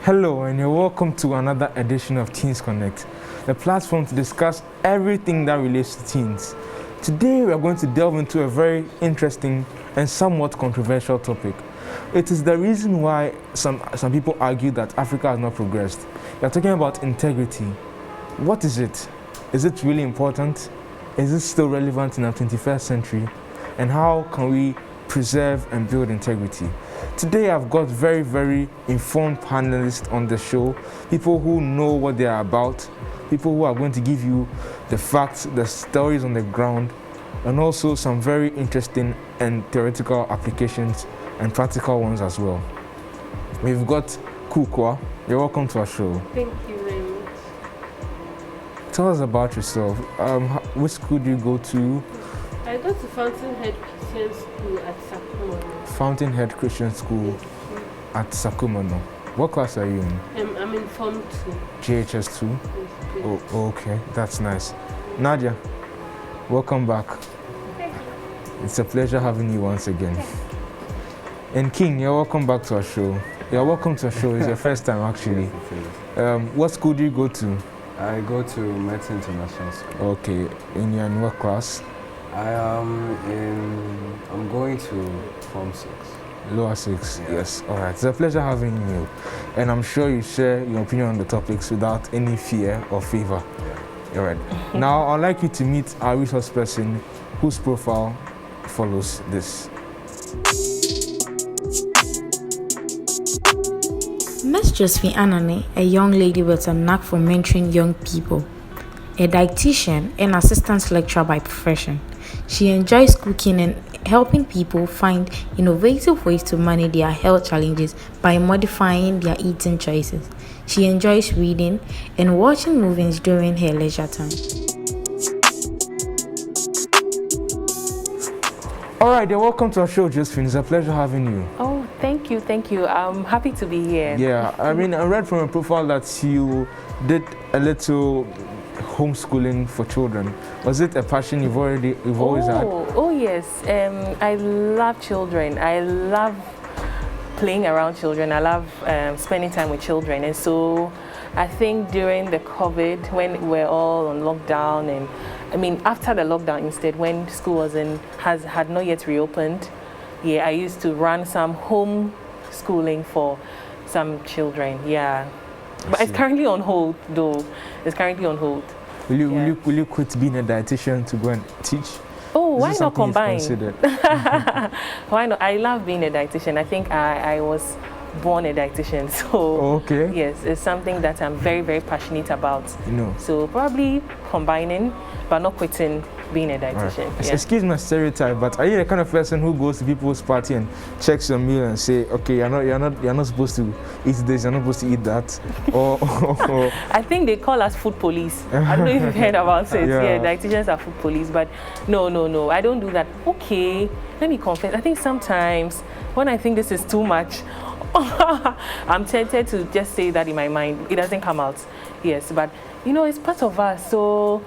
Hello, and you're welcome to another edition of Teens Connect, the platform to discuss everything that relates to teens. Today, we are going to delve into a very interesting and somewhat controversial topic. It is the reason why some people argue that Africa has not progressed. We are talking about integrity. What is it? Is it really important? Is it still relevant in our 21st century? And how can we preserve and build integrity? Today I've got very, very informed panelists on the show, people who know what they are about, people who are going to give you the facts, the stories on the ground, and also some very interesting and theoretical applications and practical ones as well. We've got Kukwa. You're welcome to our show. Thank you very much. Tell us about yourself. Which school do you go to? I go to Fountainhead Christian School at Sakumono. Fountainhead Christian School at Sakumono. What class are you in? I'm in Form 2. JHS 2? Oh, okay, that's nice. Nadia, welcome back. Thank you. It's a pleasure having you once again. And King, you're welcome back to our show. You're welcome to our show. It's your first time actually. What school do you go to? I go to Met International School. Okay, and you're in what class? I'm going to Form 6. Lower 6, yes. All right, it's a pleasure having you. And I'm sure you share your opinion on the topics without any fear or favor. Yeah. All right. Now, I'd like you to meet our resource person whose profile follows this. Ms. Josephine Anane, a young lady with a knack for mentoring young people, a dietitian and assistant lecturer by profession. She enjoys cooking and helping people find innovative ways to manage their health challenges by modifying their eating choices. She enjoys reading and watching movies during her leisure time. All right, then welcome to our show, Josephine. It's a pleasure having you. Oh, thank you. I'm happy to be here. Yeah, I mean, I read from a profile that you did a little homeschooling for children. Was it a passion you've always had? Oh yes. I love children. I love playing around children. I love spending time with children. And so I think during the COVID, when we're all on lockdown, and I mean after the lockdown instead, when school had not yet reopened, I used to run some home schooling for some children. Yeah. But it's currently on hold though. It's currently on hold. Will you quit being a dietitian to go and teach? Oh, why not combine? Why not? I love being a dietitian. I think I was born a dietitian. So yes, it's something that I'm very, very passionate about. So probably combining, but not quitting being a dietitian. Right. Excuse my stereotype, but are you the kind of person who goes to people's party and checks your meal and say, okay, you're not supposed to eat this, you're not supposed to eat that? Or I think they call us food police. I don't know if you've heard about it. Yeah, dietitians are food police, but no, I don't do that. Okay, let me confess. I think sometimes when I think this is too much, I'm tempted to just say that in my mind. It doesn't come out. Yes, but it's part of us. So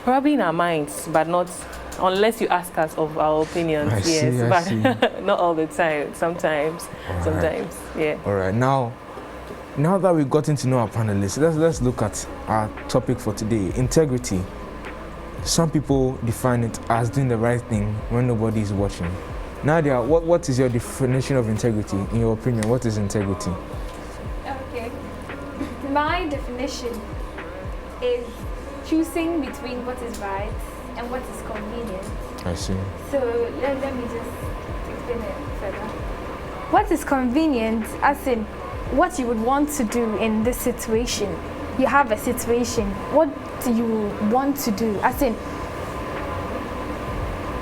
probably in our minds, but not unless you ask us of our opinions. But not all the time. Sometimes. Yeah. All right. Now that we've gotten to know our panelists, let's look at our topic for today: integrity. Some people define it as doing the right thing when nobody is watching. Nadia, what is your definition of integrity? In your opinion, what is integrity? Okay. My definition is choosing between what is right and what is convenient. I see. So let me just explain it further. What is convenient, as in what you would want to do in this situation. You have a situation. What do you want to do? As in,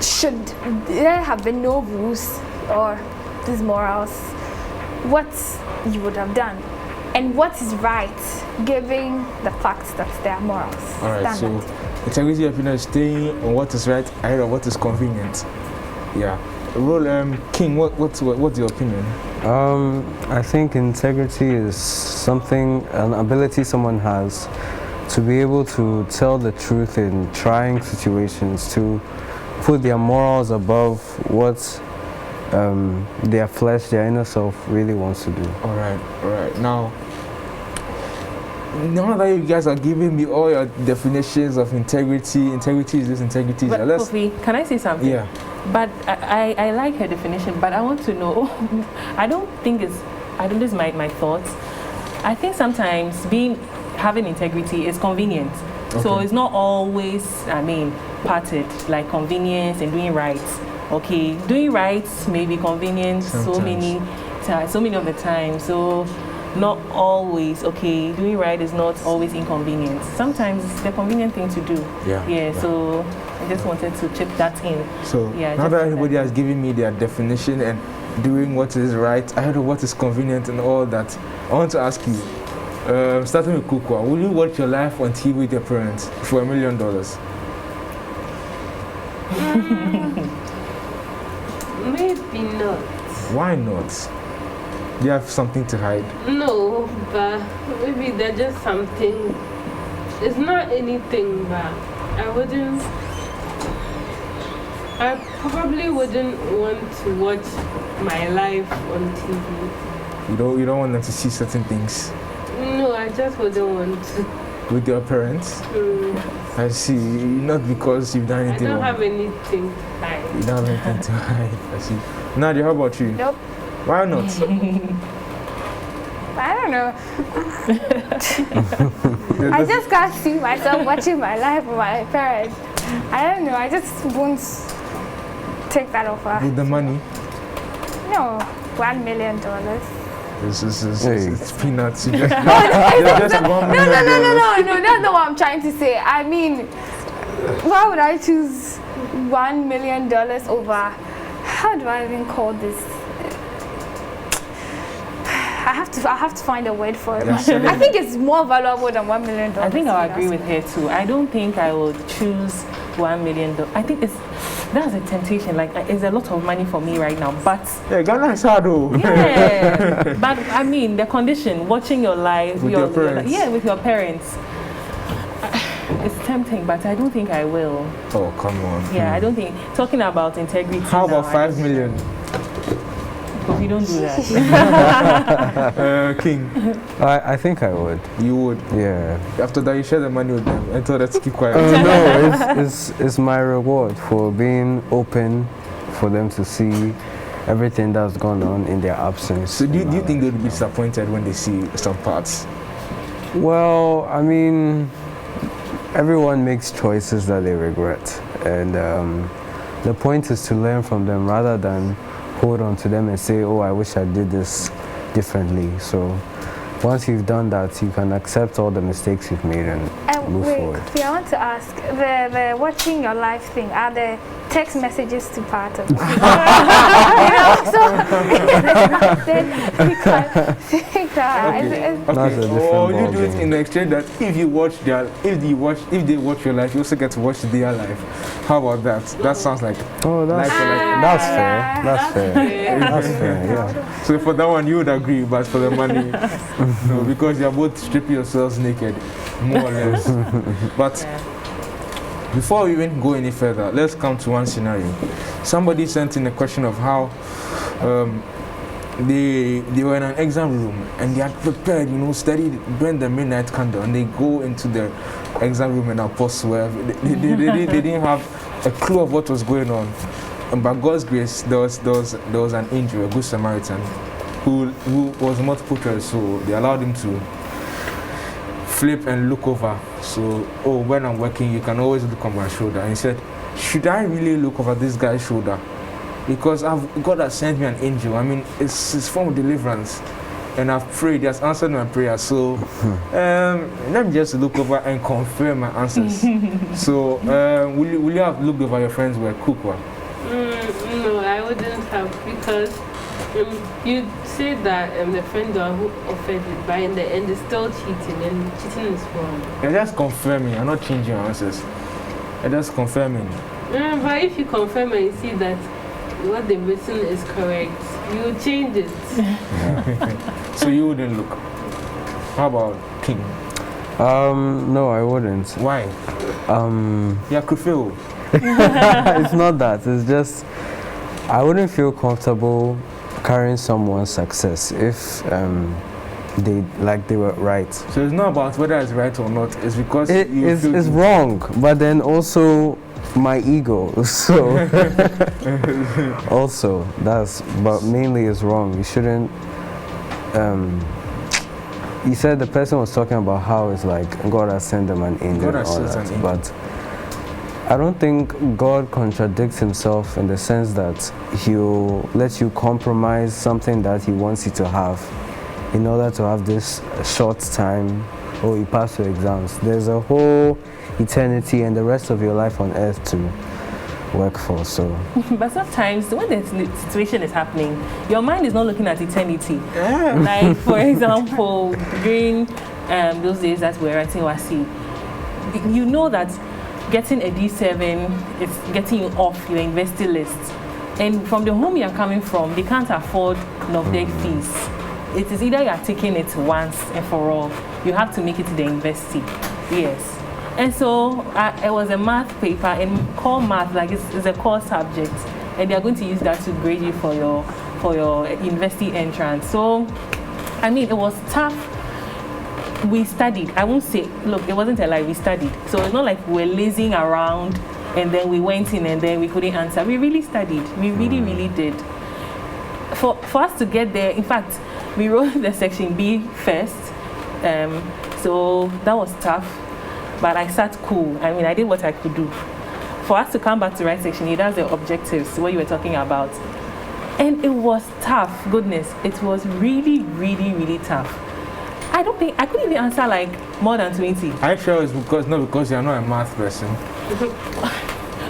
should there have been no rules or these morals? What you would have done, and what is right, given the fact that there are morals. All right. So integrity is staying on what is right ahead of what is convenient. Yeah. King, what's your opinion? I think integrity is an ability someone has to be able to tell the truth in trying situations, to put their morals above what their flesh, their inner self really wants to do. All right. Now, now that you guys are giving me all your definitions of integrity is this, integrity is But that. Let's, Kofi, can I say something? yeah. But I like her definition, but I want to know, this is my thoughts. I think sometimes having integrity is convenient. So Okay. it's not always, parted, like convenience and doing right. Okay, doing right may be convenient so many of the time. So not always, okay, doing right is not always inconvenient. Sometimes it's the convenient thing to do. Yeah. So I just wanted to chip that in. So Yeah, now just that like everybody that. has given me their definition and doing what is right, I know what is convenient and all that. I want to ask you, starting with Kukwa, will you watch your life on TV with your parents for $1 million? Maybe not. Why not? Do you have something to hide? No, but maybe there's just something. It's not anything, but I probably wouldn't want to watch my life on TV. You don't want them to see certain things No, I just wouldn't want to. with your parents? I see. Not because you've done I anything don't wrong. have anything to hide. You don't have anything to hide. I see. Nadia, how about you? Nope. Why not? I don't know. I just can't see myself watching my life with my parents. I don't know. I just won't take that offer. With the money, No, $1 million. it's peanuts. You just, just $1 No, that's not what I'm trying to say. I mean, why would I choose $1 million over? How do I even call this? I have to find a word for it. I think it's more valuable than $1 million. I think I'll agree with her too. I don't think I will choose $1 million. I think that's a temptation. Like, it's a lot of money for me right now. But yeah, Ghana is hard though. yeah, but I mean, the condition, watching your life, With your parents. with your parents. It's tempting, but I don't think I will. Oh, come on. Yeah, I don't think. Talking about integrity. How about now, 5 million? Because you don't do that. King, I think I would. you would. Yeah. After that, you share the money with them and told them to keep quiet. No, it's my reward for being open for them to see everything that's gone on in their absence. So do in my you think life. they'll be disappointed when they see some parts? Well, I mean, everyone makes choices that they regret, and the point is to learn from them rather than hold on to them and say, oh, I wish I did this differently. So once you've done that, you can accept all the mistakes you've made and move forward. Wait, I want to ask, the watching your life thing, are the text messages to part of it? That's a different or you do it ballgame. in the exchange that if they watch your life, you also get to watch their life. How about that? That sounds like Oh, that's Life for life. that's fair. That's fair. That's fair. Yeah. so for that one you would agree, but for the money, no, because you're both stripping yourselves naked, more or less. But before we even go any further, let's come to one scenario. Somebody sent in a question of how they were in an exam room and they had prepared, studied, burned the midnight candle, and they go into the exam room and Apostle where they didn't have a clue of what was going on. And by God's grace, there was an angel, a good Samaritan, who was multiple choice, so they allowed him to flip and look over. So, when I'm working, you can always look on my shoulder. And he said, should I really look over this guy's shoulder? Because God has sent me an angel. I mean, it's form of deliverance. And I've prayed, he has answered my prayer. So, let me just look over and confirm my answers. So, will you have looked over your friends who were Kukwa? No, I wouldn't have, because you say that the friend who offered it, but in the end it's still cheating, and cheating is wrong. You're just confirming, I'm not changing your answers. You're just confirming. But if you confirm and you see that what they've written is correct, you will change it. So you wouldn't look. How about King? No, I wouldn't. Why? Yeah, could feel. It's not that. It's just I wouldn't feel comfortable carrying someone's success if they were right. So it's not about whether it's right or not. It's because It's wrong, but then also my ego. So also but mainly it's wrong. You shouldn't. You said the person was talking about how it's like God has sent them an angel and all that, but I don't think God contradicts himself in the sense that he'll let you compromise something that he wants you to have in order to have this short time, or you pass your exams. There's a whole eternity and the rest of your life on earth to work for. So but sometimes when the situation is happening, your mind is not looking at eternity. Like for example, during those days that we're writing WASSCE, you know that getting a D7 is getting you off your university list, and from the home you're coming from, they can't afford NOVDEC fees. It is either you are taking it once and for all, you have to make it to the university. Yes. And so it was a math paper, and core math, like it's a core subject, and they are going to use that to grade you for your university entrance. So, I mean, it was tough. We studied. I won't say, look, it wasn't a lie, we studied. So it's not like we were lazing around and then we went in and then we couldn't answer. We really studied. We really, really did. For us to get there, in fact, we wrote the section B first. So that was tough. But I sat cool. I mean, I did what I could do. For us to come back to write section A, that's the objectives, what you were talking about. And it was tough, goodness. It was really, really, really tough. I don't think, I couldn't even answer like more than 20. Are you sure it's not because you're not a math person?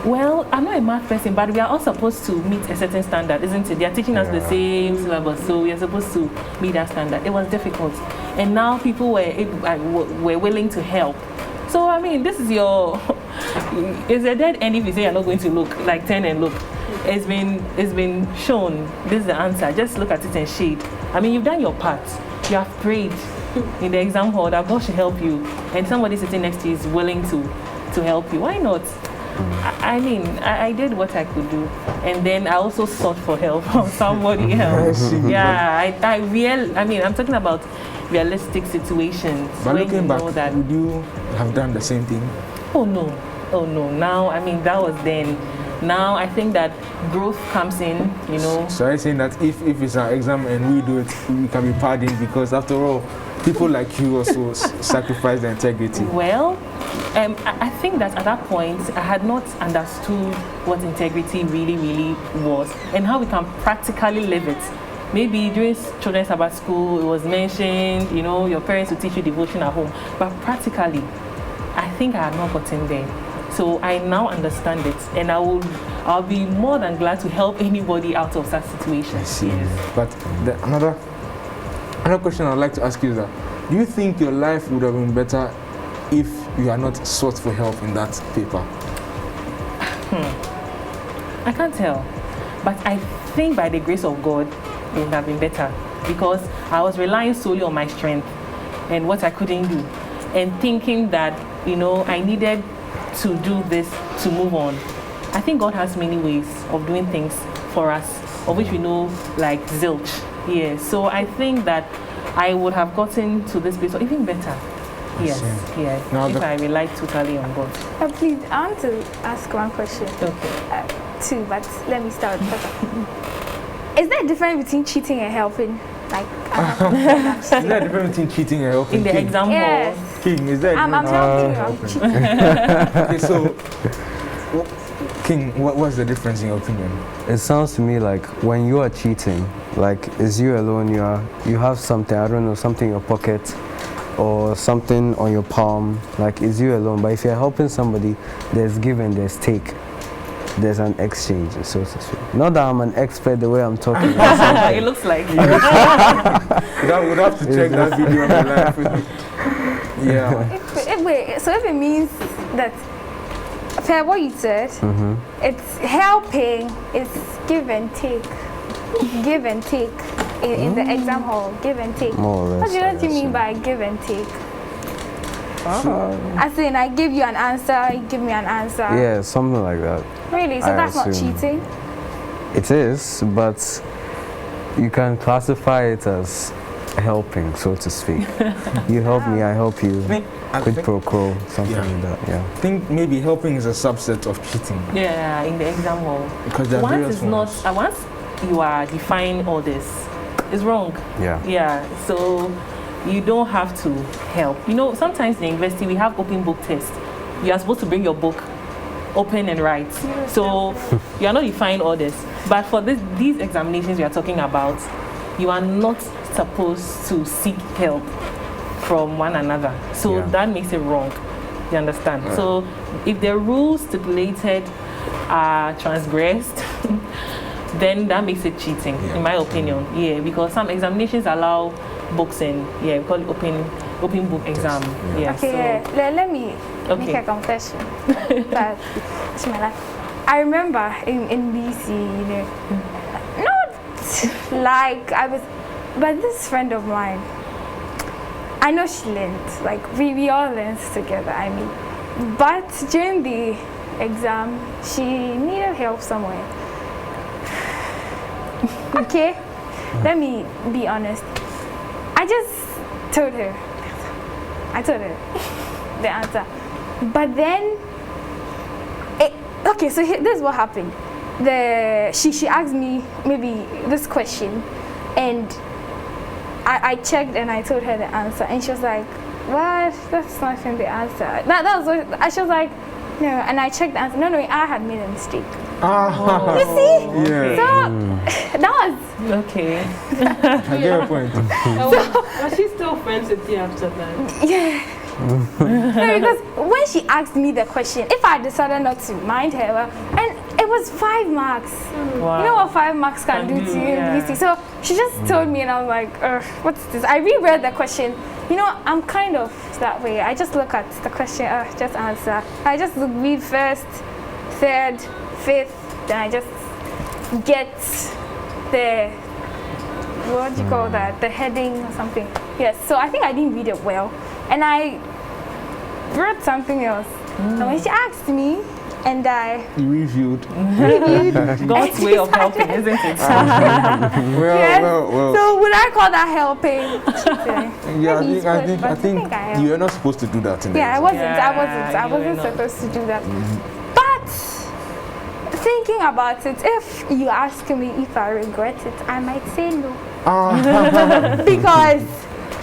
Well, I'm not a math person, but we are all supposed to meet a certain standard, isn't it? They are teaching us the same syllabus, so we are supposed to meet that standard. It was difficult. And now people were willing to help. So, I mean, this is it's a dead end if you say you're not going to look, like turn and look. It's been shown, this is the answer. Just look at it and shade. I mean, you've done your part. You have prayed in the exam hall that God should help you, and somebody sitting next to you is willing to help you. Why not? I mean, I did what I could do, and then I also sought for help from somebody else. Yeah, I mean, I'm talking about realistic situations. But when looking you back, know that, would you have done the same thing? oh no. Now, I mean, that was then. Now I think that growth comes in, you know. So I'm saying that if it's an exam and we do it, we can be pardoned, because after all, people like you also sacrifice their integrity. Well, I think that at that point I had not understood what integrity really, really was and how we can practically live it. Maybe during children's Sabbath school it was mentioned, you know, your parents will teach you devotion at home, but practically, I think I had not gotten there. So I now understand it, and I'll be more than glad to help anybody out of such situations. I see. But another question I'd like to ask you is that, do you think your life would have been better if you had not sought for help in that paper? I can't tell, but I think by the grace of God, it would have been better, because I was relying solely on my strength and what I couldn't do, and thinking that, you know, I needed to do this to move on. I think God has many ways of doing things for us, of which we know, like zilch. Yes. So I think that I would have gotten to this place, or even better. Yes. Yes. Now if I relied totally on God. Please, I want to ask one question. Okay. Two, but let me start. Is there a difference between cheating and helping? Like, is there a difference between cheating and helping? In the exam hall? Yes. King, is there a I'm helping you, I'm cheating. Okay, so, King, what's the difference in your opinion? it sounds to me like when you are cheating, like it's you alone, you have something, I don't know, something in your pocket or something on your palm, like it's you alone. But if you're helping somebody, there's give and there's take. There's an exchange, so to speak. Not that I'm an expert the way I'm talking. It looks like you. That would have to check that video on my life. Yeah. If it means that, per what you said, it's helping, it's give and take. Give and take. In the exam hall, give and take. More or less, What do you mean by give and take? As in, I give you an answer, you give me an answer. Yeah, something like that. Really? So that's not cheating? It is, but you can classify it as helping, so to speak. You help me, I help you. I Quid think- pro quo, something Yeah. like that. Yeah. I think maybe helping is a subset of cheating Yeah, in the exam hall. because there are Once various is not, forms. once you are defying all this, it's wrong. Yeah. Yeah, so you don't have to help. You know, sometimes in the university we have open book tests. You are supposed to bring your book open and write. So you are not defying all this. But for these examinations we are talking about, you are not supposed to seek help from one another. So Yeah. that makes it wrong. You understand? So if the rules stipulated are transgressed, then that makes it cheating, in my opinion. Yeah, because some examinations allow books and we call it open book exam. Yeah. Okay, so, let me make Okay. a confession. But it's my life. I remember in BC, you know, not like I was, but this friend of mine, I know she learned, like we all learned together, I mean. But during the exam, she needed help somewhere. Okay, let me be honest. I just told her. I told her the answer. But then, okay, so this is what happened. She asked me maybe this question, and I checked and I told her the answer, and she was like, "What? That's not even the answer." That was what, she was like, "No," and I checked the answer. No, I had made a mistake. You see? Yeah. So that was okay. I get your point. Was she still friends with you after that? yeah. No, because when she asked me the question, if I decided not to mind her, and it was 5 marks. Wow. You know what 5 marks can do to you in BC? So she just told me, and I was like, what's this? I reread the question. You know, I'm kind of that way. I just look at the question, just answer. I just read first, third, fifth, then I just get the, what do you call that? The heading or something. Yes, so I think I didn't read it well. And I wrote something else. And when she asked me, and I You reviewed. God's way of helping, isn't it? Yes. Well. So would I call that helping? Yeah, Maybe it's I good, think but I think I am. you are not supposed to do that in the Yeah, I exam. wasn't. Yeah, I you were wasn't not. supposed to do that. But thinking about it, if you ask me if I regret it, I might say no because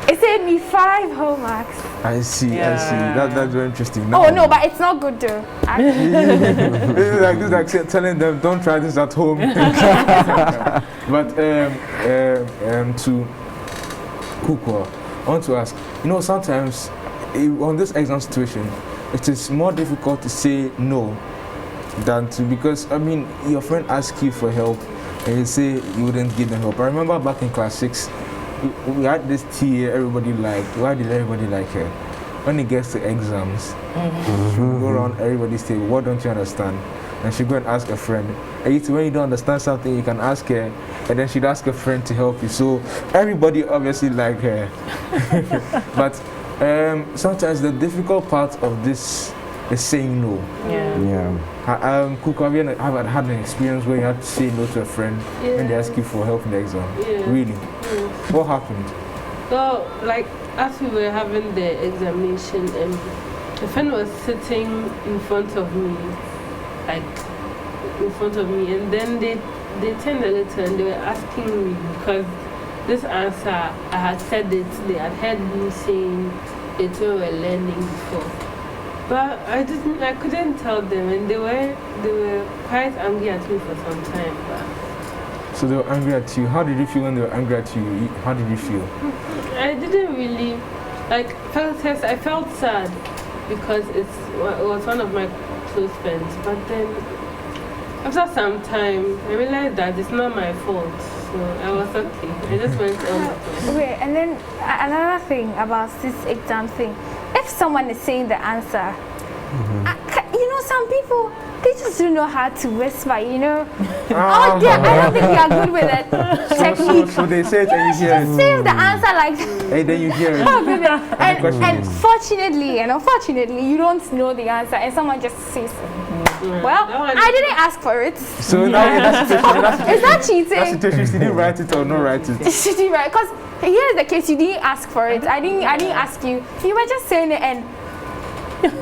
it saved me 5 homeworks. I see. Yeah. That's very interesting. Oh no, but it's not good though. This is like telling them, don't try this at home. But to Kukwa, I want to ask, you know, sometimes on this exam situation, it is more difficult to say no than to, because I mean, your friend asks you for help and you say you wouldn't give them help. I remember back in class 6, we had this TA everybody liked. Why did everybody like her? When it gets to exams, she would go around everybody's table, what don't you understand? And she'd go and ask a friend. And when you don't understand something, you can ask her, and then she'd ask a friend to help you. So everybody obviously liked her. But sometimes the difficult part of this is saying no. Yeah. Yeah. Kuku, have you had an experience where you had to say no to a friend when they ask you for help in the exam? Yeah. Really? Yeah. What happened? So, like, as we were having the examination, a friend was sitting in front of me, and then they turned a little and they were asking me because this answer, I had said it, they had heard me saying it when we were learning before. But I couldn't tell them, and they were quite angry at me for some time. But So they were angry at you. How did you feel when they were angry at you? How did you feel? I didn't really, I felt sad because it was one of my close friends. But then, after some time, I realized that it's not my fault. So I was okay. I just went on. Wait, and then another thing about this exam thing. If someone is saying the answer, you know, some people, they just don't know how to whisper, you know. I don't think we are good with it. Technique. So they say it and you hear it. Say the answer like that. And then you hear it. And fortunately and unfortunately, you don't know the answer, and someone just says, "Well, I didn't ask for it." So now in that situation, Is that cheating? that situation, she didn't write it or not write it. She did right, because here's the case: you didn't ask for it. I didn't ask you. You were just saying it and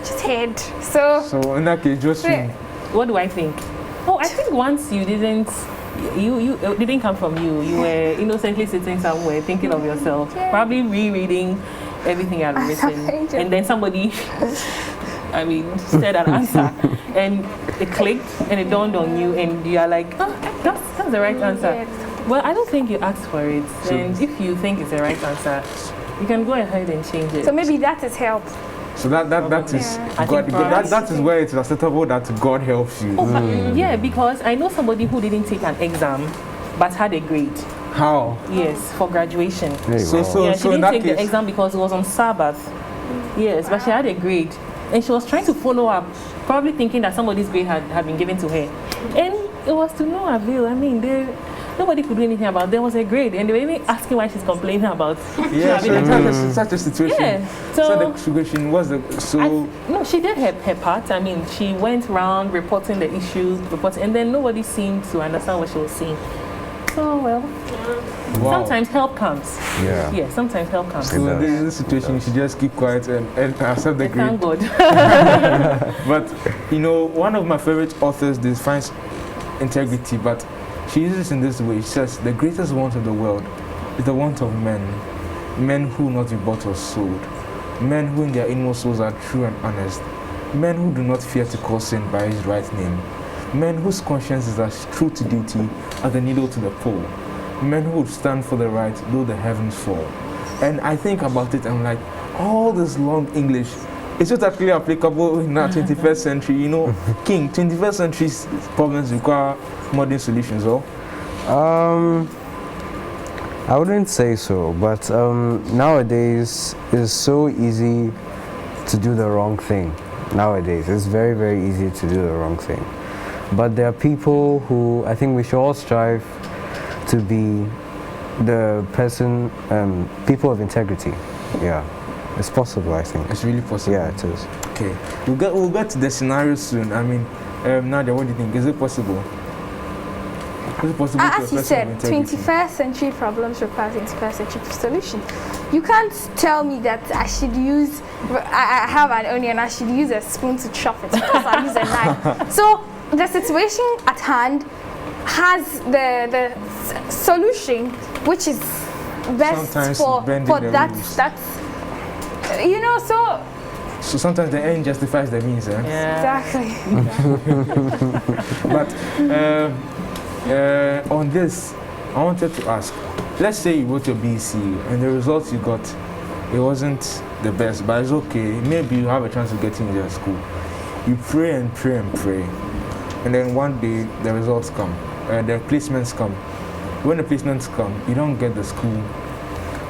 just heard. So So in that case, just What do I think? Oh, I think once you didn't, it didn't come from you. You were innocently sitting somewhere thinking of yourself, probably rereading everything you had written, and then somebody, said an answer, and it clicked, and it dawned on you, and you are like, oh, that's the right answer. Well, I don't think you asked for it, and if you think it's the right answer, you can go ahead and change it. so maybe that is help. so that is I God. think That is where it's acceptable that God helps you. Oh, but yeah, because I know somebody who didn't take an exam, but had a grade. How? Yes, for graduation. There you So go. so Yeah, she so in didn't that take the case, exam because it was on Sabbath. Yes, but she had a grade. And she was trying to follow up, probably thinking that somebody's grade had been given to her. And it was to no avail. Nobody could do anything about it. There was a grade, and they were even asking why she's complaining about. yeah. So in such a situation. Yeah. So the situation was No, she did her part. She went around reporting the issues, and then nobody seemed to understand what she was saying. So, well, wow. sometimes help comes. Yeah. Yeah, sometimes help comes. So in this situation, you should just keep quiet and accept the grade. Thank God. But one of my favorite authors defines integrity, but she uses it in this way. She says, the greatest want of the world is the want of men who not be bought or sold, men who in their inmost souls are true and honest, men who do not fear to call sin by his right name, men whose conscience is as true to duty as the needle to the pole, men who would stand for the right though the heavens fall. And I think about it, I'm like, all this long English, is it actually applicable in our 21st century? King, 21st century's problems require modern solutions, or? I wouldn't say so, but nowadays it's so easy to do the wrong thing. Nowadays, it's very, very easy to do the wrong thing. But there are people who I think we should all strive to be the person, people of integrity. Yeah, it's possible, I think. It's really possible. Yeah, it is. Okay, we'll get to the scenario soon. Nadia, what do you think? Is it possible? Is it possible? As you said, 21st century problems require 21st century solution. You can't tell me that I should use, I have an onion, I should use a spoon to chop it because I use a knife. So the situation at hand has the solution, which is best Sometimes for bending the that. rules. That's So sometimes the end justifies the means, eh? Yeah. exactly. But on this, I wanted to ask, let's say you wrote your BC and the results you got, it wasn't the best, but it's okay. Maybe you have a chance of getting into school. You pray and pray and pray. And then one day the results come, the placements come. When the placements come, you don't get the school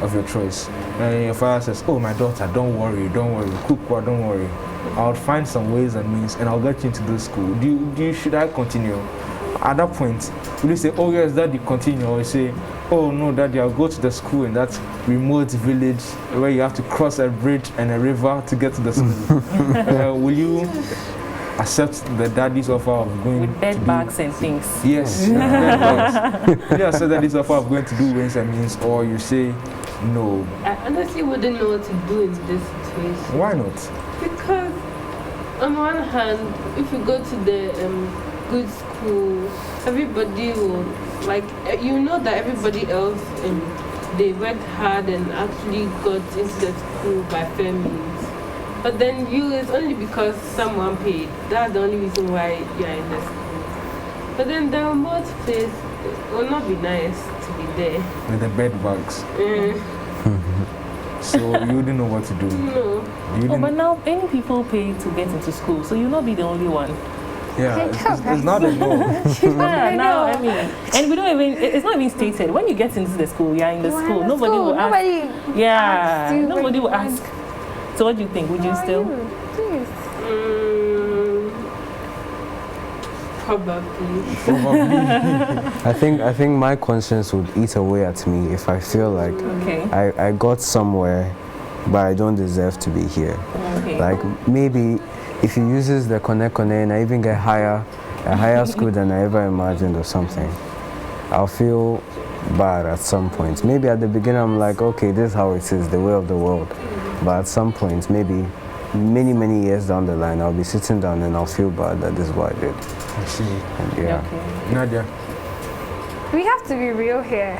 of your choice. And your father says, oh, my daughter, don't worry, Kukwa, don't worry. I'll find some ways and means and I'll get you into this school. Should I continue? At that point, will you say, oh yes, Daddy, continue? Or you say, oh no, Daddy, I'll go to the school in that remote village where you have to cross a bridge and a river to get to the school. Will you accept the daddy's offer of going With bed bags and things. Yes, bed bags. Will you accept daddy's offer of going to do ways and means, or you say no? I honestly wouldn't know what to do in this situation. Why not? Because on one hand, if you go to the good school, everybody will, that everybody else they worked hard and actually got into the school by fair means. But then it's only because someone paid. That's the only reason why you're in the school. But then the remote place will not be nice to be there. With the bed bugs. So you wouldn't know what to do. No. But now many people pay to get into school, so you'll not be the only one. Yeah, it's not a no. Now, and we don't even, it's not even stated. When you get into the school, you're in the school, nobody will ask. Yeah, nobody will ask. So what do you think? Would you still? Probably. I think my conscience would eat away at me if I feel like Okay. I got somewhere, but I don't deserve to be here. Okay. Like maybe if he uses the Connect and I even get a higher school than I ever imagined or something, I'll feel bad at some point. Maybe at the beginning I'm like, okay, this is how it is, the way of the world. But at some point, maybe many years down the line, I'll be sitting down and I'll feel bad that this is what I did. I see. And yeah. Okay. Nadia. We have to be real here.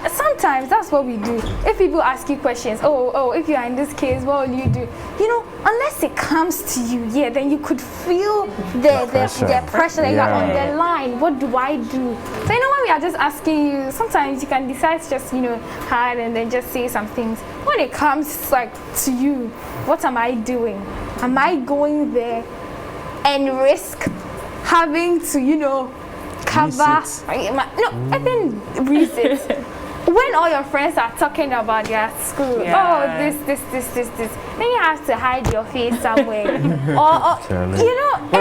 Sometimes that's what we do. If people ask you questions, if you are in this case, what will you do? Unless it comes to you, then you could feel the pressure that you are on the line. What do I do? So when we are just asking you, sometimes you can decide to just hide and then just say some things. When it comes like to you, what am I doing? Am I going there and risk having to cover? I think reset. When all your friends are talking about their school, this, then you have to hide your face somewhere.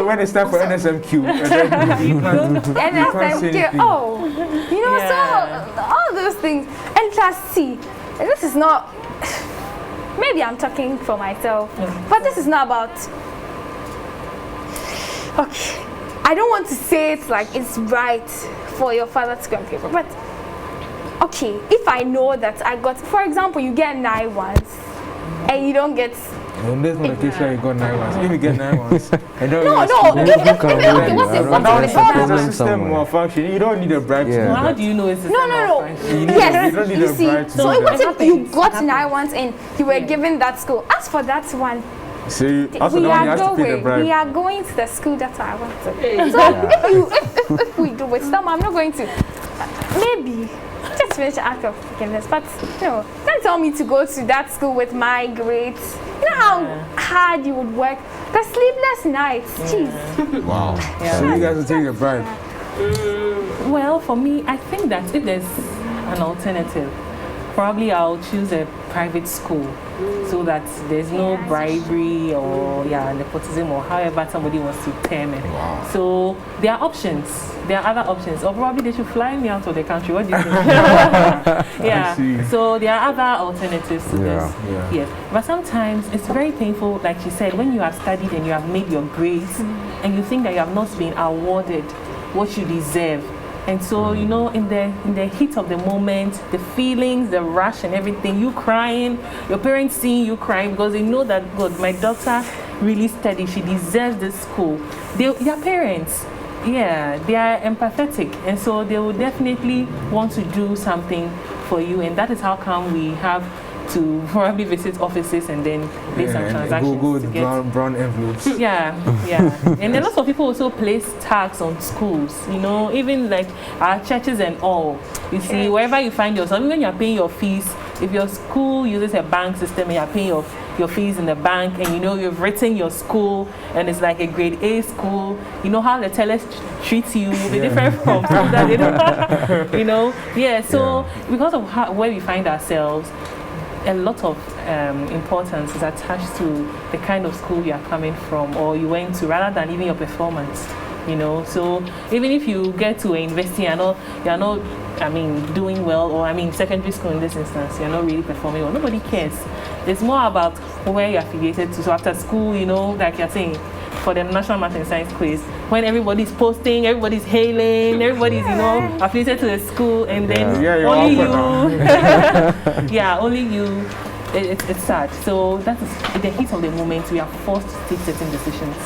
When it's time for NSMQ, and then you can't say anything. So all those things. And plus, see, this is not, maybe I'm talking for myself, but this is not about, okay, I don't want to say it's like it's right for your father to go and pay for, but okay, if I know that I got, for example, you get 9 once and you don't get. And there's not a case where you got 9 once. If you get 9 once, and don't okay, what's the system more function? You don't need a bribe to do that. How do you know it's No. You don't need a bribe to do So what that. if you got 9 once and you were given that school? As for that one, So also the one you have to pay the bribe. we are going to the school that I want to. So if we do it, I'm not going to. Maybe. Just finish the act of forgiveness, but don't tell me to go to that school with my grades. You know how hard you would work, the sleepless nights. Jeez. Wow. So you guys will take the bribe. Well, for me, I think that if there's an alternative, probably I'll choose a private school so that there's no bribery or nepotism or however somebody wants to term it. Wow. So there are options. There are other options. Or probably they should fly me out of the country. What do you think? So there are other alternatives to this. Yes. But sometimes it's very painful, like she said, when you have studied and you have made your grades and you think that you have not been awarded what you deserve. And so, in the heat of the moment, the feelings, the rush and everything, you crying, your parents seeing you crying because they know that, God, my daughter really studied, she deserves this school. Their parents, they are empathetic. And so they will definitely want to do something for you. And that is how come we have to probably visit offices and then make some transactions. Go with brown envelopes. And a lot of people also place tax on schools, even like our churches and all. You see, wherever you find yourself, even when you're paying your fees, if your school uses a bank system and you're paying your fees in the bank and you've written your school and it's like a grade A school, how the tellers treat you will be different from that, so because of where we find ourselves, a lot of importance is attached to the kind of school you are coming from or you went to rather than even your performance, So even if you get to a university, you're not doing well, or secondary school in this instance, you're not really performing well, nobody cares. It's more about where you're affiliated to. So after school, like you're saying, for the National Math and Science quiz, when everybody's posting, everybody's hailing, everybody's, affiliated to the school, and then only you, only you, it's sad. So that is, in the heat of the moment, we are forced to take certain decisions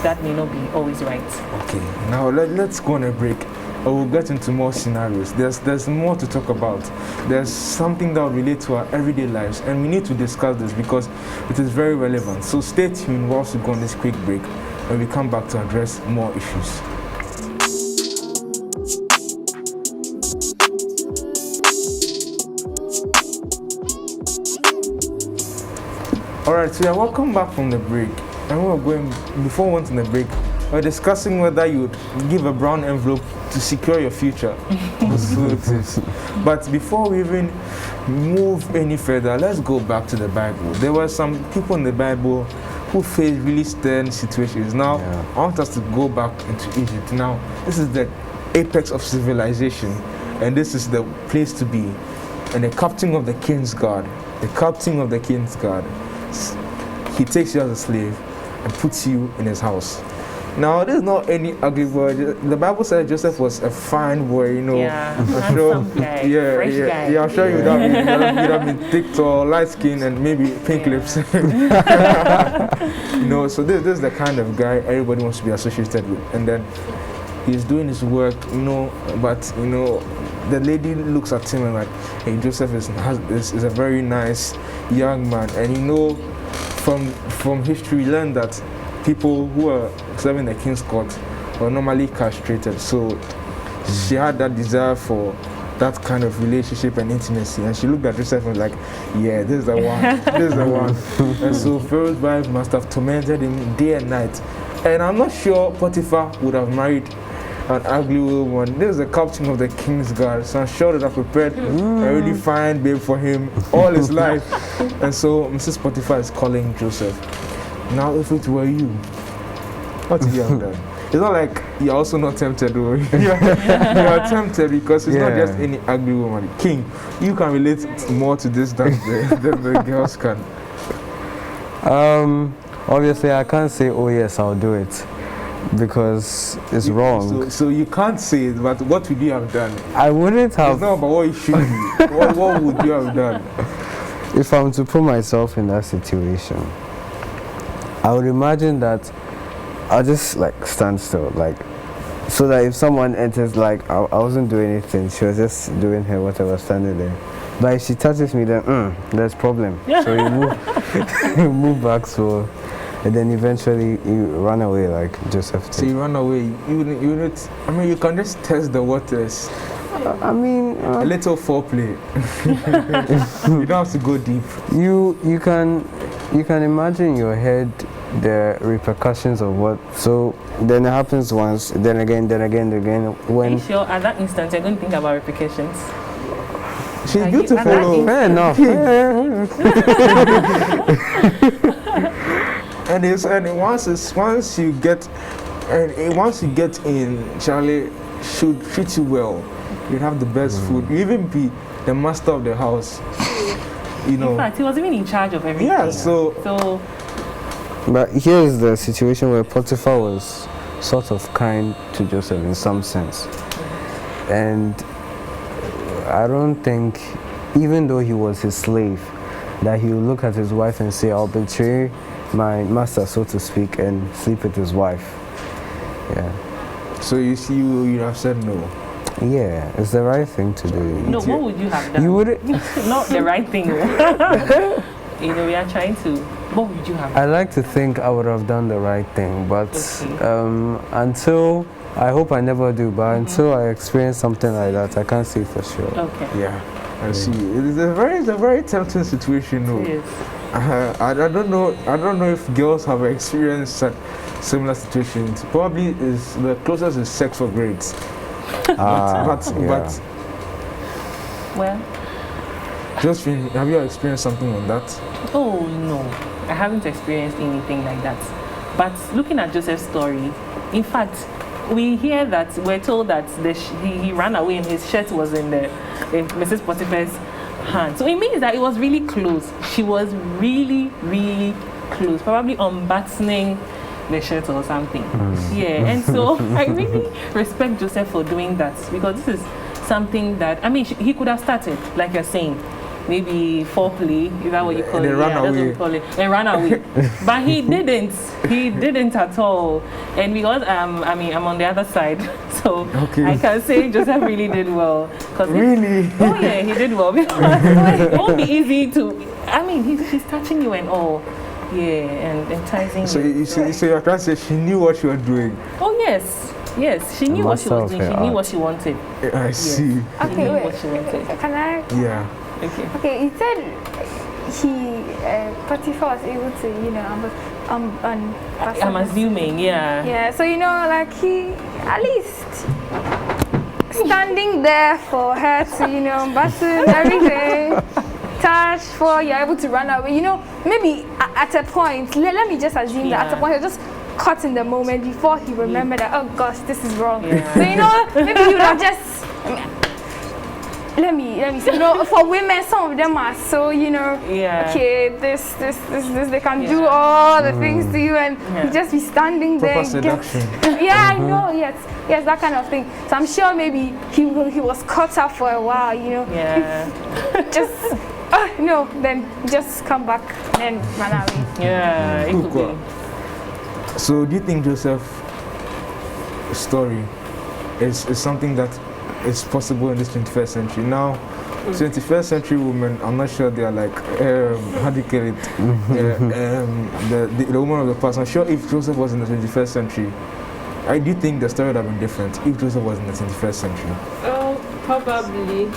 that may not be always right. Okay, now let's go on a break. We'll get into more scenarios. There's more to talk about. There's something that will relate to our everyday lives, and we need to discuss this because it is very relevant. So stay tuned whilst we go on this quick break, and we come back to address more issues. Alright, so welcome back from the break. And before we went on the break, we're discussing whether you would give a brown envelope to secure your future. So it is. But before we even move any further, let's go back to the Bible. There were some people in the Bible who faced really stern situations. Now, Yeah. I want us to go back into Egypt. Now, this is the apex of civilization, and this is the place to be. And the captain of the king's guard, he takes you as a slave and puts you in his house. Now, this is not any ugly boy. The Bible says Joseph was a fine boy, you know. Yeah, I'm handsome sure, guy, yeah, fresh yeah, guy. yeah. I'm sure you'd have been thick or light skin and maybe pink Yeah. lips. You know, so this is the kind of guy everybody wants to be associated with. And then he's doing his work, you know, but you know, the lady looks at him and like, hey, Joseph is a very nice young man, and you know, from history, we learned that people who are serving the king's court were normally castrated. So she had that desire for that kind of relationship and intimacy, and she looked at Joseph and was like, yeah, this is the one, this is the one. And so Pharaoh's wife must have tormented him day and night. And I'm not sure Potiphar would have married an ugly woman. This is the captain of the king's guard, so I'm sure that I've prepared a really fine babe for him all his life. And so Mrs. Potiphar is calling Joseph. Now, if it were you, what would you have done? It's not like you're also not tempted, though. You're tempted because it's not just any ugly woman. King, you can relate more to this than the girls can. Obviously, I can't say, oh yes, I'll do it, because it's wrong. So you can't say it, but what would you have done? I wouldn't It's have. not about what you should be. What would you have done? If I'm to put myself in that situation, I would imagine that I'll just like stand still, like, so that if someone enters, like, I wasn't doing anything, she was just doing her whatever, standing there. But if she touches me, then there's problem. So you move, you move back, so, and then eventually you run away like Joseph did. So you run away. You can just test the waters. I mean, A little foreplay. You don't have to go deep. you can imagine in your head the repercussions of what. So then it happens once, then again. Are you When sure at that instant you're going to think about repercussions? She's Are you- beautiful. are that though. fair enough. And once you get in, Charlie should treat you well. You have the best food. You even be the master of the house. You know. In fact, he was even in charge of everything. Yeah. So But here's the situation where Potiphar was sort of kind to Joseph in some sense. And I don't think, even though he was his slave, that he would look at his wife and say, I'll betray my master, so to speak, and sleep with his wife. Yeah. So you see, you have said no. Yeah, it's the right thing to do. no, what would you have done? You wouldn't. Not the right thing. You know, we are trying to. What would you have done? I like to think I would have done the right thing, but Okay. until, I hope I never do, but until I experience something like that, I can't say for sure. Okay. Yeah. I see. It's a very tempting situation, though. Yes. I don't know if girls have experienced similar situations. Probably is the closest is sex for grades. But Well, Josephine, have you experienced something like that? oh no, I haven't experienced anything like that. But looking at Joseph's story, in fact, we hear that we're told that he ran away and his shirt was in Mrs. Potiphar's hand. So it means that it was really close. She was really, really close, probably unbuttoning the shirt or something. Yeah, and so I really respect Joseph for doing that, because this is something that, I mean, he could have started, like you're saying, maybe foreplay, is that what you call And it? then run That's what away. we call it. And run away. But he didn't. He didn't at all. And because I'm on the other side, so Okay. I can say Joseph really did well. Really? Oh yeah, he did well. Because it won't be easy to, I mean, he's touching you and all. Yeah, and enticing So you. so you're trying to say she knew what you were doing. Oh yes, she knew what she Master was of doing. She her knew art. what she wanted. I see. She Okay, knew wait. what she wanted. Can I? Yeah. Okay. Okay, you said Potiphar was able to, I'm assuming, yeah. Yeah, so like he at least standing there for her to, button everything, charge before you're able to run away. You know, maybe at a point, let me just assume that at a point you're just caught in the moment before he remembered that, oh gosh, this is wrong. Yeah. So, you know, maybe you would have just, let me say, you know, for women, some of them are so, you know, okay, this, they can do all the things to you, and you just be standing Proper there. seduction. Yeah, I know, yes, that kind of thing. So I'm sure maybe he was caught up for a while, you know. Yeah. Just, no, then just come back and run away. Yeah, it could be. So do you think Joseph's story is something that is possible in this 21st century? Now, 21st century women, I'm not sure they are like, how do you call it? The woman of the past. I'm sure if Joseph was in the 21st century, I do think the story would have been different if Joseph was in the 21st century. Oh, probably.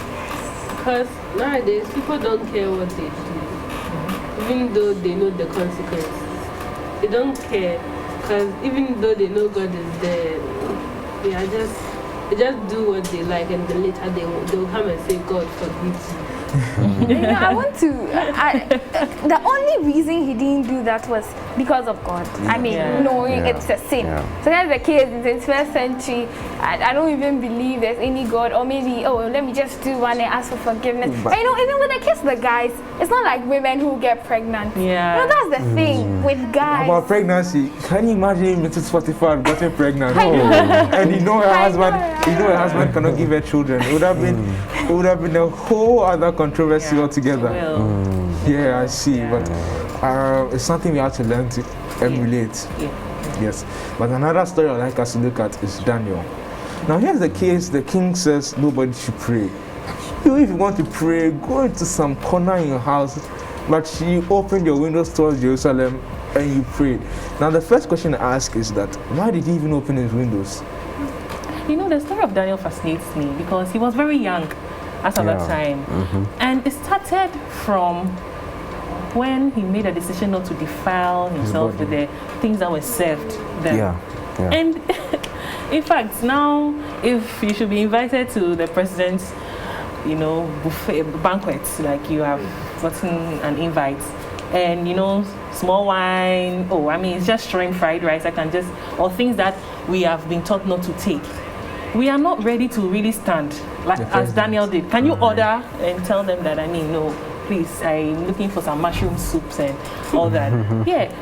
Because nowadays, people don't care what they do. Even though they know the consequences. They don't care. Because even though they know God is there, they just do what they like, and then later they'll come and say, God forgives you. You know, I want to. The only reason he didn't do that was because of God. I mean, knowing it's a sin. So that's the case in the 21st century. I don't even believe there's any God, or maybe, oh, let me just do one and ask for forgiveness. But you know, even with the case of the guys, it's not like women who get pregnant. Yeah. You know, that's the thing with guys. About pregnancy, can you imagine Mrs. Spotify getting pregnant? And you know her husband cannot give her children. It would have been a whole other controversy altogether. Yeah, I see. But it's something we have to learn to emulate. Yes. But another story I'd like us to look at is Daniel. Now here's the case. The king says nobody should pray. If you want to pray, go into some corner in your house, but you open your windows towards Jerusalem and you pray. Now the first question I ask is that, why did he even open his windows? You know, the story of Daniel fascinates me because he was very young as of that time. And it started from when he made a decision not to defile himself with the things that were served then. And in fact, now if you should be invited to the president's, you know, buffet banquets, like you have gotten an invite, and you know, small wine, it's just shrimp fried rice, or things that we have been taught not to take. We are not ready to really stand like as Daniel did. Can you order and tell them that, no, please, I'm looking for some mushroom soups and all that.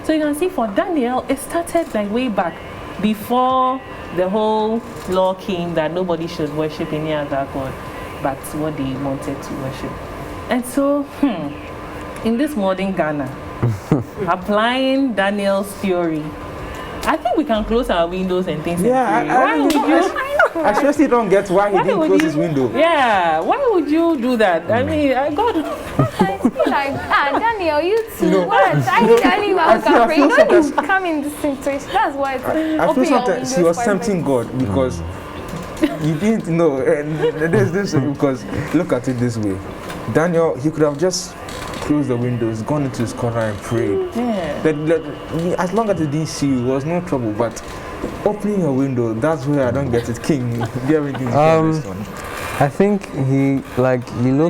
So you can see for Daniel, it started like way back before the whole law came that nobody should worship any other god but what they wanted to worship. And so, in this modern Ghana, applying Daniel's theory, I think we can close our windows and things. I seriously don't get why he didn't close his window. Yeah, why would you do that? I mean, I got. I feel like, Daniel, you too. What? I need anyone who can pray. You don't come in this situation. That's why it's I feel sometimes he was tempting God because you didn't know. And there's this because look at it this way. Daniel, he could have just closed the windows, gone into his corner and prayed. As long as he didn't see you, there was no trouble. But opening a window, that's where I don't get it. King, do you have anything to say on this one? I think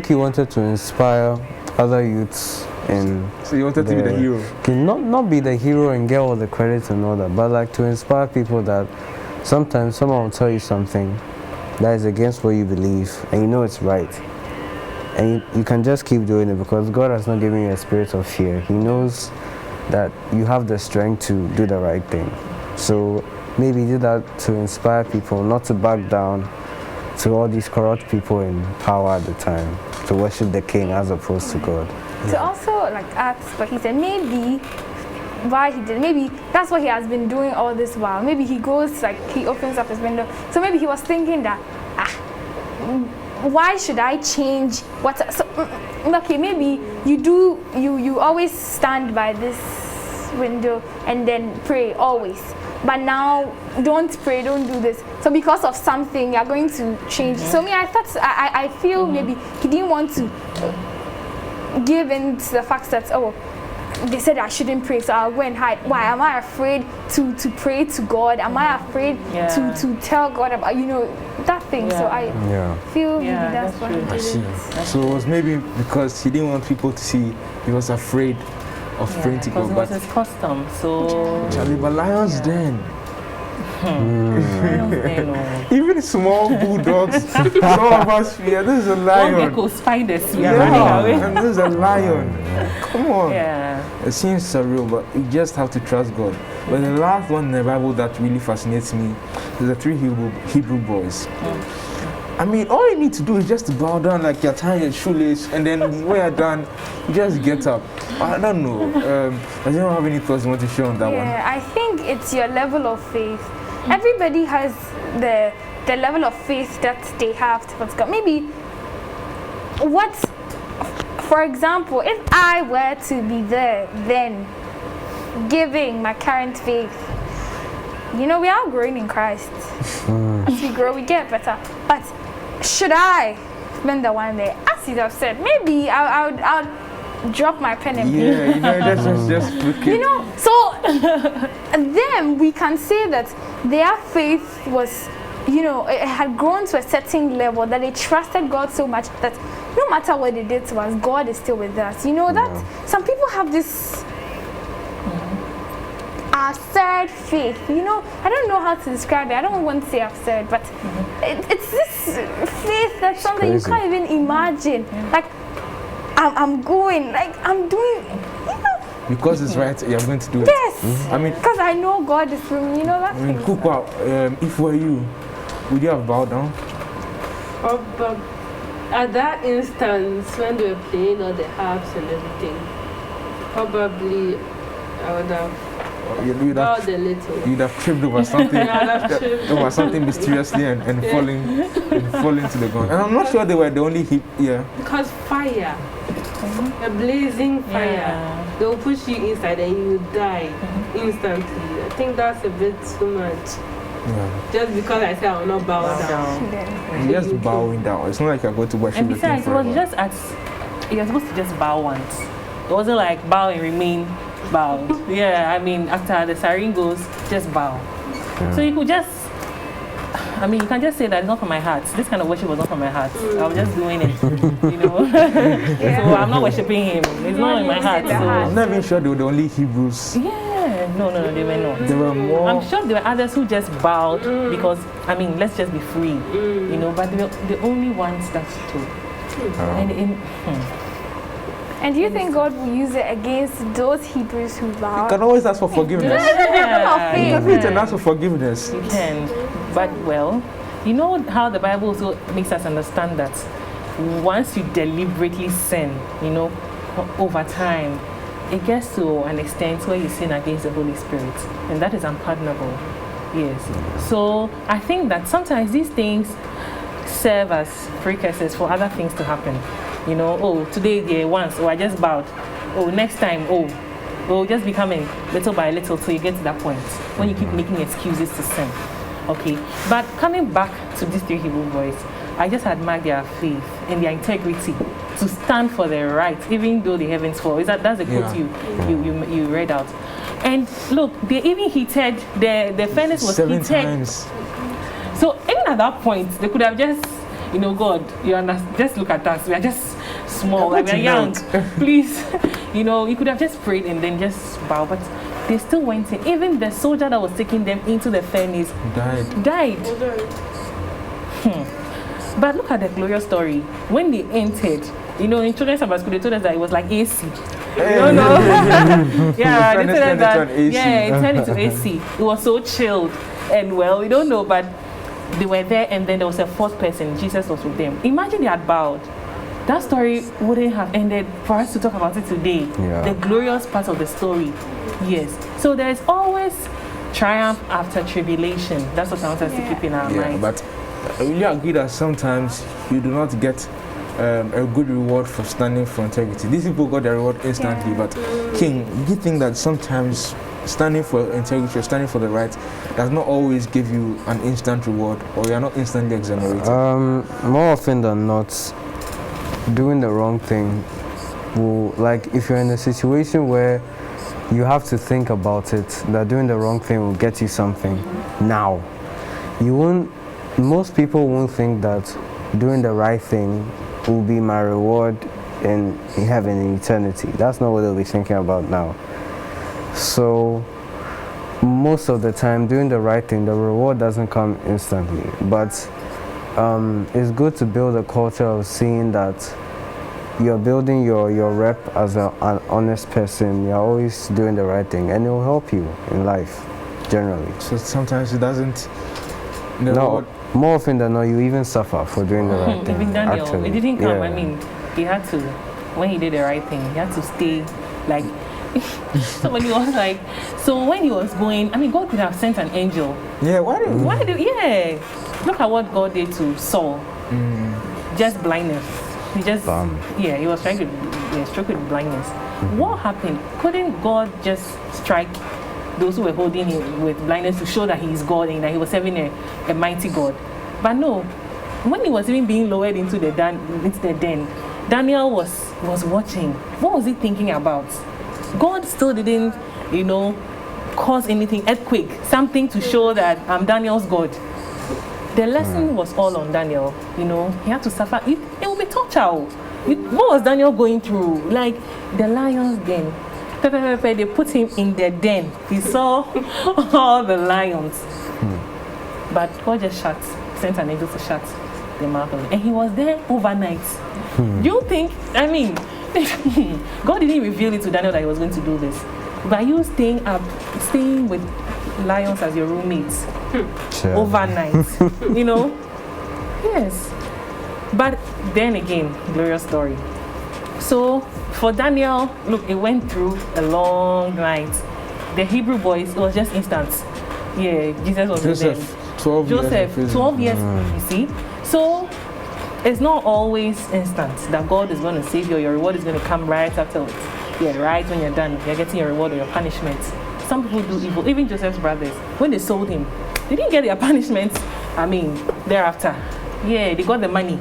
he wanted to inspire other youths in. So he wanted to be the hero. Not be the hero and get all the credit and all that, but like to inspire people that sometimes someone will tell you something that is against what you believe and you know it's right. And you can just keep doing it because God has not given you a spirit of fear. He knows that you have the strength to do the right thing. So maybe he did that to inspire people not to back down to all these corrupt people in power at the time, to worship the king as opposed to God. To also ask, but he said maybe why he did, maybe that's what he has been doing all this while. Maybe he goes, he opens up his window. So maybe he was thinking that, why should I change okay, maybe you always stand by this window and then pray always. But now, don't pray, don't do this. So because of something, you're going to change. So I feel maybe he didn't want to give in to the fact that, they said I shouldn't pray, so I'll go and hide. Why am I afraid to pray to God? Am I afraid to tell God about that thing? So I feel maybe that's what he I did. see. So it was maybe because he didn't want people to see he was afraid of praying to God. But it was his custom. So Charlie, but lions then. Lions then, oh. Even small bulldogs, some of us fear. This is a lion. One gecko spiders, we are running away. And this is a lion. Come on. Yeah. It seems surreal, but you just have to trust God. But the last one in the Bible that really fascinates me is the 3 Hebrew boys. I mean, all you need to do is just to bow down like you're tying your shoelace, and then when you're done, you just get up. I don't know. Does anyone have any thoughts you want to share on that one? Yeah, I think it's your level of faith. Everybody has the level of faith that they have towards God. Maybe for example, if I were to be there then giving my current faith, we are growing in Christ. As we grow, we get better. But should I spend the one day, as you have said, maybe I'll drop my pen and that's just so then we can say that their faith was, it had grown to a certain level that they trusted God so much that no matter what they did to us, God is still with us. That some people have this absurd faith. I don't know how to describe it. I don't want to say absurd, but it's this faith that's something you can't even imagine. Like, I'm going, like I'm doing, because it's right, you're going to do it. Yes. I mean, because I know God is with me. That. I mean, Kupa, if were you, would you have bowed down? But at that instance, when they were playing all the harps and everything, probably I would have bowed a little. You'd have tripped over something, over something mysteriously and falling to the ground. And I'm not sure they were the only Because fire, a blazing fire, they'll push you inside and you die instantly. I think that's a bit too much. Yeah. Just because I said I will not bow down. You're just bowing down. It's not like you're going to worship. And besides, it was just you're supposed to just bow once. It wasn't like bow and remain bowed. Yeah, I mean, after the siren goes, just bow. Yeah. So you could just, you can just say that it's not from my heart. This kind of worship was not from my heart. I was just doing it, So I'm not worshiping him. It's not in my heart. So. I'm not even sure they were the only Hebrews. Yeah, no, they were not. There were more. I'm sure there were others who just bowed because, let's just be free, but they were the only ones that stood. And do you think God will use it against those Hebrews who vowed? You can always ask for forgiveness. You can ask for forgiveness. You can. But, you know how the Bible also makes us understand that once you deliberately sin, over time, it gets to an extent where you sin against the Holy Spirit. And that is unpardonable. Yes. So I think that sometimes these things serve as precursors for other things to happen. Today once, I just bowed. Next time, just becoming little by little till you get to that point when you keep making excuses to sin. Okay, but coming back to these 3 Hebrew boys, I just admire their faith and their integrity to stand for their right, even though the heavens fall. That's the quote you read out. And look, they even heated the furnace was 7 heated. times. So even at that point, they could have just, God, you understand? Just look at us. We are just small, like we are young. Please, you could have just prayed and then just bow, but they still went in. Even the soldier that was taking them into the furnace died. But look at the glorious story. When they entered, in children's Sabbath school, they told us that it was like AC. Hey. Yeah, they told us that. It turned into AC. It was so chilled and we don't know, but they were there, and then there was a 4th person. Jesus was with them. Imagine they had bowed. That story wouldn't have ended for us to talk about it today. Yeah. The glorious part of the story. Yes. So there's always triumph after tribulation. That's what I want us to keep in our minds. But I really agree that sometimes you do not get a good reward for standing for integrity. These people got their reward instantly, but King, do you think that sometimes standing for integrity or standing for the right does not always give you an instant reward, or you are not instantly exonerated? More often than not, doing the wrong thing will, like, if you're in a situation where you have to think about it, that doing the wrong thing will get you something now, most people won't think that doing the right thing will be my reward in heaven, in eternity. That's not what they'll be thinking about now. So most of the time, doing the right thing, the reward doesn't come instantly. But it's good to build a culture of seeing that you're building your rep as an honest person. You're always doing the right thing, and it will help you in life, generally. So sometimes it doesn't. No, more often than not, you even suffer for doing the right thing. Even Daniel, actually. it didn't come. Yeah. I mean, he had to, when he did the right thing, he had to stay, like, somebody was like, so when he was going, I mean, God could have sent an angel. Yeah, why did Yeah. Look at what God did to Saul. Just blindness. He just, he was trying to struck with blindness. What happened? Couldn't God just strike those who were holding him with blindness to show that he is God and that he was serving a mighty God? But no, when he was even being lowered into the den, Daniel was watching. What was he thinking about? God still didn't, cause anything, earthquake, something to show that I'm Daniel's God. The lesson was all on Daniel. He had to suffer. It will be torture. What was Daniel going through? Like the lion's den. They put him in the den. He saw all the lions. But God just sent an angel to shut the mouth of it. And he was there overnight. Do you think, God didn't reveal it to Daniel that he was going to do this. By you staying with lions as your roommates overnight, Yes. But then again, glorious story. So for Daniel, look, it went through a long night. The Hebrew boys, it was just instant. Yeah, Jesus was with them. 12 years, you see. So it's not always instant that God is going to save you, or your reward is going to come right afterwards. Yeah, right when you're done, you're getting your reward or your punishment. Some people do evil. Even Joseph's brothers, when they sold him, they didn't get their punishment. Thereafter. Yeah, they got the money.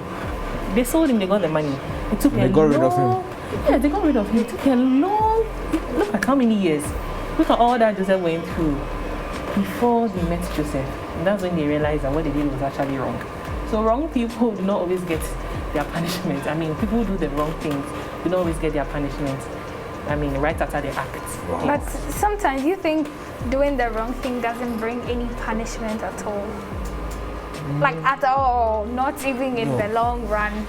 They sold him, they got the money. They got rid of him. Yeah, they got rid of him. It took a long, look at how many years. Look at all that Joseph went through before they met Joseph. And that's when they realized that what they did was actually wrong. So wrong people do not always get their punishment. People who do the wrong things do not always get their punishment. Right after they act. Wow. But sometimes you think doing the wrong thing doesn't bring any punishment at all. Like at all, not even in the long run.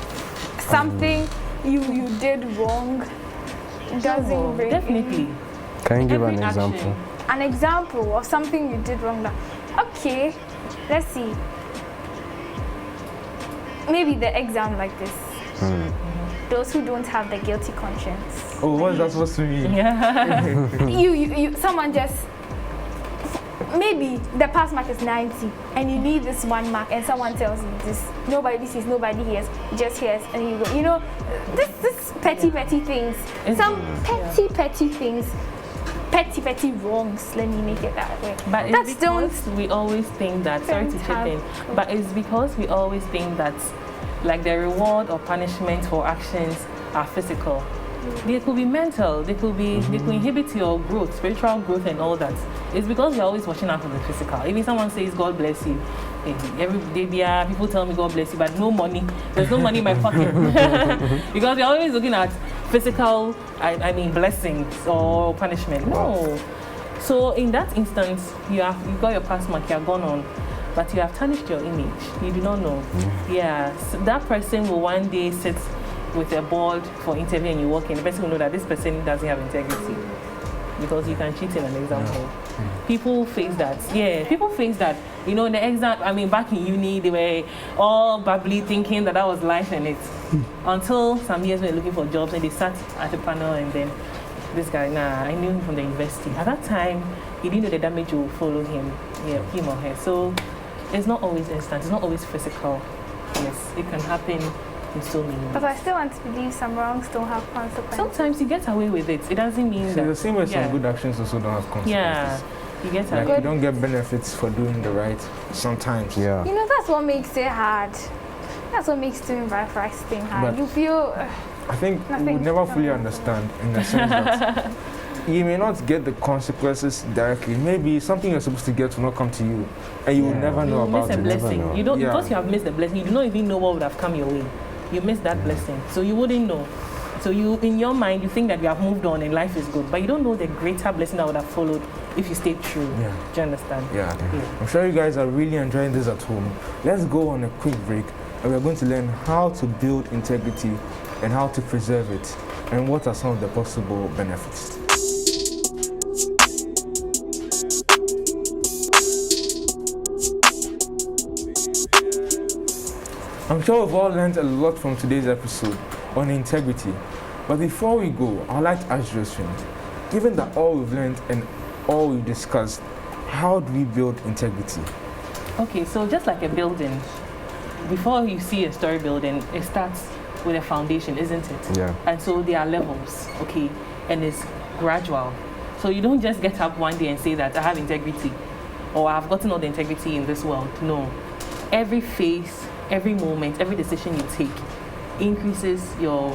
Something you did wrong doesn't bring definitely. Can you give an example? An example of something you did wrong. Okay, let's see. Maybe the exam like this. Those who don't have the guilty conscience. Oh, what is that supposed to mean? Yeah. Someone just, maybe the pass mark is 90 and you need this 1 mark and someone tells you this, nobody sees, nobody hears, just hears, and you go, this petty things. Some petty things, petty wrongs, let me make it that way. But it's because we always think that, sorry to chip in, but it's because we always think that like the reward or punishment for actions are physical. They could be mental, they could inhibit your growth, spiritual growth and all that. It's because we're always watching out for the physical. Even someone says God bless you, every day people tell me God bless you, but no money. There's no money in my pocket. Because we're always looking at physical, blessings or punishment. No. So in that instance, you got your pass mark, you're gone on. But you have tarnished your image. You do not know. Yeah, so that person will one day sit with a board for interview and you walk in. The person will know that this person doesn't have integrity because you can cheat in an example. People face that. Yeah, people face that. In the exam, back in uni, they were all bubbly thinking that was life in it. Until some years when they're looking for jobs and they sat at a panel and then this guy, I knew him from the university. At that time, he didn't know the damage will follow him or her. So it's not always instant, it's not always physical. Yes, it can happen in so many ways. But I still want to believe some wrongs don't have consequences. Sometimes you get away with it. It doesn't mean that. The same way some good actions also don't have consequences. Yeah, you get away. Like you don't get benefits for doing the right sometimes. Yeah. That's what makes it hard. That's what makes doing right thing hard. You feel I think we Nothing. would never fully understand in the sense that you may not get the consequences directly. Maybe something you're supposed to get will not come to you, and you will never know You miss about a it. blessing. know. You don't, Yeah. because you have missed the blessing, you do not even know what would have come your way. You missed that blessing, so you wouldn't know. So you, in your mind, you think that you have moved on and life is good, but you don't know the greater blessing that would have followed if you stayed true. Yeah. Do you understand? Yeah. Yeah. I'm sure you guys are really enjoying this at home. Let's go on a quick break, and we're going to learn how to build integrity and how to preserve it, and what are some of the possible benefits. I'm sure we've all learned a lot from today's episode on integrity. But before we go, I'd like to ask Josephine, given that all we've learned and all we've discussed, how do we build integrity? Okay, so just like a building, before you see a story building, it starts with a foundation, isn't it? Yeah. And so there are levels, okay, and it's gradual. So you don't just get up one day and say that I have integrity or I've gotten all the integrity in this world. No. Every phase, every moment, every decision you take increases your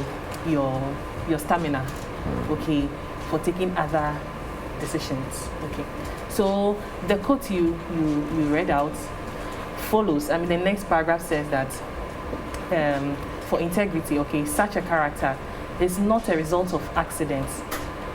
stamina, okay, for taking other decisions. Okay. So the quote you read out follows. I mean, the next paragraph says that for integrity, okay, such a character is not a result of accidents.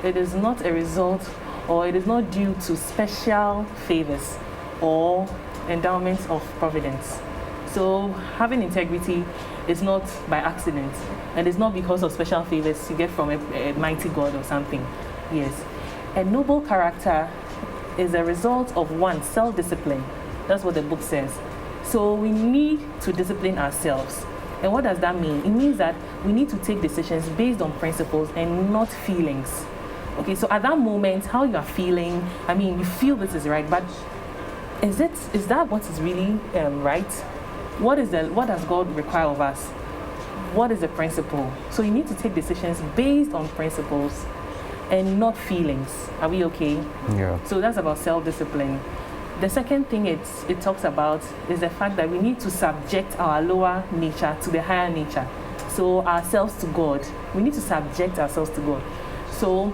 It is not a result, or it is not due to special favors or endowments of providence. So having integrity is not by accident, and it's not because of special favors you get from a mighty God or something. Yes. A noble character is a result of one, self-discipline. That's what the book says. So we need to discipline ourselves. And what does that mean? It means that we need to take decisions based on principles and not feelings. Okay, so at that moment, how you are feeling, I mean, you feel this is right, but is that what is really right? What does God require of us? What is the principle? So you need to take decisions based on principles and not feelings. Are we okay? Yeah. So that's about self-discipline. The second thing it talks about is the fact that we need to subject our lower nature to the higher nature. So ourselves to God. We need to subject ourselves to God. So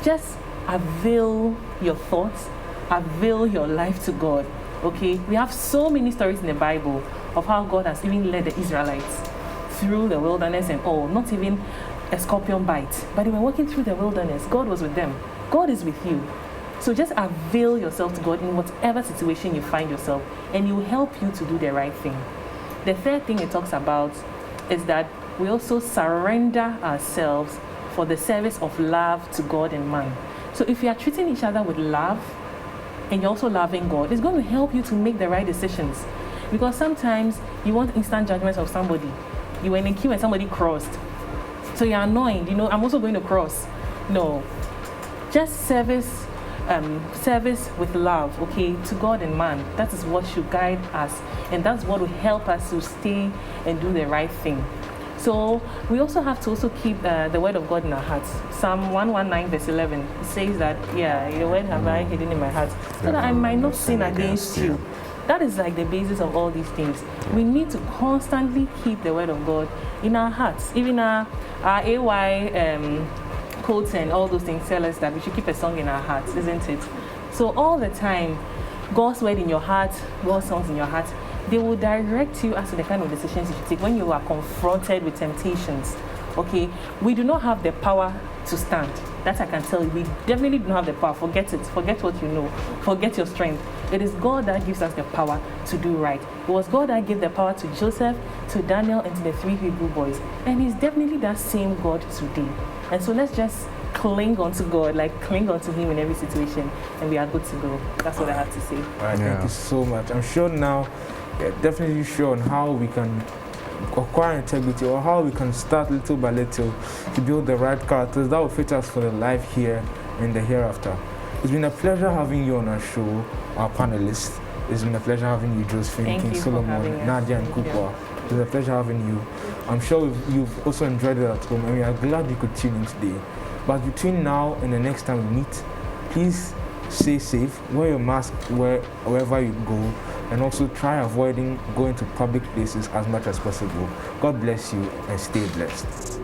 just avail your thoughts, avail your life to God. Okay? We have so many stories in the Bible of how God has even led the Israelites through the wilderness and all, not even a scorpion bite, but they were walking through the wilderness. God was with them. God is with you. So just avail yourself to God in whatever situation you find yourself, and He will help you to do the right thing. The third thing it talks about is that we also surrender ourselves for the service of love to God and man. So if you are treating each other with love, and you're also loving God, it's going to help you to make the right decisions. Because sometimes you want instant judgments of somebody. You were in a queue and somebody crossed. So you're annoyed, I'm also going to cross. No. Just service with love, okay, to God and man. That is what should guide us. And that's what will help us to stay and do the right thing. So we also have to also keep the word of God in our hearts. Psalm 119 verse 11 says that, your word have I hidden in my heart, so that I might not sin against you. That is like the basis of all these things. We need to constantly keep the word of God in our hearts. Even our AY quotes and all those things tell us that we should keep a song in our hearts, isn't it? So all the time, God's word in your heart, God's songs in your heart, they will direct you as to the kind of decisions you should take when you are confronted with temptations. Okay, we do not have the power to stand. That I can tell you. We definitely don't have the power. Forget it. Forget what you know. Forget your strength. It is God that gives us the power to do right. It was God that gave the power to Joseph, to Daniel, and to the 3 Hebrew boys. And He's definitely that same God today. And so let's just cling onto God, cling onto Him in every situation, and we are good to go. That's what I have to say. All right, thank you so much. I'm sure now, definitely sure on how we can acquire integrity, or how we can start little by little to build the right characters that will fit us for the life here and the hereafter. It's been a pleasure having you on our show, our panelists. It's been a pleasure having you, Josephine, Thank King you Solomon, Nadia, and Kukwa. It was a pleasure having you. I'm sure you've also enjoyed it at home, and we are glad you could tune in today. But between now and the next time we meet, please stay safe, wear your mask wherever you go, and also try avoiding going to public places as much as possible. God bless you and stay blessed.